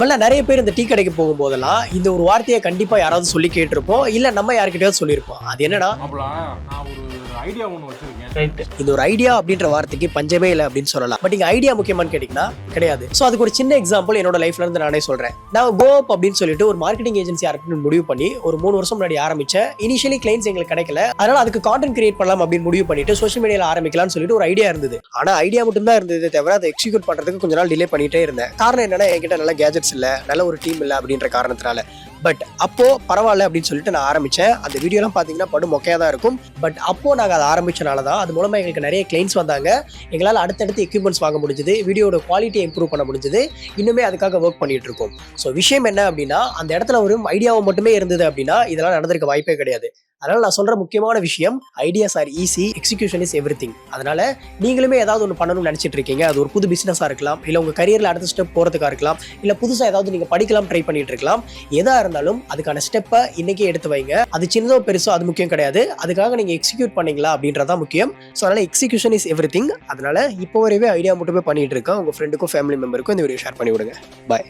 நிறைய பேர் இந்த டீ கடைக்கு போகும்போதெல்லாம் இந்த ஒரு வார்த்தையை கண்டிப்பா யாராவது சொல்லி கேட்டிருப்போம், இல்ல நம்ம யாருக்கிட்டயாவது சொல்லியிருப்போம். அது என்னன்னா, நான் ஒரு ஐடியா ஒன்று வச்சிருக்கேன். இது ஒரு ஐடியா அப்படின்ற வார்த்தைக்கு பஞ்சமே இல்லை அப்படின்னு சொல்லலாம். பட் இங்க ஐடியா முக்கியமானு கேட்டீங்கன்னா கிடையாது. ஸோ அதுக்கு ஒரு சின்ன எக்ஸாம்பிள் என்னோட லைஃப்ல இருந்து நானே சொல்றேன். நான் கோ அப் அப்படின்னு சொல்லிட்டு ஒரு மார்க்கெட்டிங் ஏஜென்சி ஆரம்பிக்கணும்னு முடிவு பண்ணி ஒரு 3 வருஷம் முன்னாடி ஆரம்பிச்சேன். இனிஷியலி கிளைண்ட்ஸ் எங்களுக்கு கிடைக்கல, அதனால அதுக்கு கான்டென்ட் கிரியேட் பண்ணலாம் அப்படின்னு முடிவு பண்ணிட்டு சோஷியல் மீடியால ஆரம்பிக்கலாம்னு சொல்லிட்டு ஒரு ஐடியா இருந்தது. ஆனா ஐடியா மட்டும் தான் இருந்தது தவிர அதை எக்ஸிக்யூட் பண்றதுக்கு கொஞ்ச நாள் டிலே பண்ணிட்டே இருந்தேன். காரணம் என்னன்னா, என்கிட்ட நல்ல கேஜெட்ஸ் இல்ல, நல்ல ஒரு டீம் இல்ல அப்படின்ற காரணத்தினால. பட் அப்போ பரவாயில்ல அப்படின்னு சொல்லிட்டு நான் ஆரம்பிச்சேன். அந்த வீடியோலாம் பாத்தீங்கன்னா படு மொக்கையா தான் இருக்கும். பட் அப்போ நாங்க அதை ஆரம்பிச்சனால தான் அது மூலமா எங்களுக்கு நிறைய கிளைண்ட்ஸ் வந்தாங்க. எங்களால் அடுத்தடுத்து எக்யூப்மெண்ட்ஸ் வாங்க முடிஞ்சது, வீடியோட குவாலிட்டியை இம்ப்ரூவ் பண்ண முடிஞ்சது. இன்னுமே அதுக்காக ஒர்க் பண்ணிட்டு இருக்கோம். ஸோ விஷயம் என்ன அப்படின்னா, அந்த இடத்துல ஒரு ஐடியாவை மட்டுமே இருந்தது அப்படின்னா இதெல்லாம் நடந்திருக்க வாய்ப்பே கிடையாது. அதனால நான் சொல்ற முக்கியமான விஷயம், ideas are easy, execution is everything. அதனால நீங்களுமே ஏதாவது ஒன்று பண்ணணும்னு நினைச்சிட்டு இருக்கீங்க, அது ஒரு புது பிசினஸா இருக்கலாம், இல்ல உங்க கரியர்ல அடுத்த ஸ்டெப் போறதுக்கா இருக்கலாம், இல்ல புதுசா ஏதாவது நீங்க படிக்கலாம் ட்ரை பண்ணிட்டு இருக்கலாம். எதா இருந்தாலும் அதுக்கான ஸ்டெப்பை இன்னைக்கே எடுத்து வைங்க. அது சின்னதோ பெருசோ அது முக்கியம் கிடையாது. அதுக்காக நீங்க எக்ஸிக்யூட் பண்ணீங்களா அப்படின்றதான் முக்கியம். ஸோ அதனால எக்ஸிகியூஷன் இஸ் எவ்ரிதிங். அதனால இப்போ வரைவே ஐடியா மட்டுமே பண்ணிட்டு இருக்கேன். உங்க ஃப்ரெண்டுக்கும் ஃபேமிலி மெம்பருக்கும் இந்த வீடியோ ஷேர் பண்ணி விடுங்க. பாய்.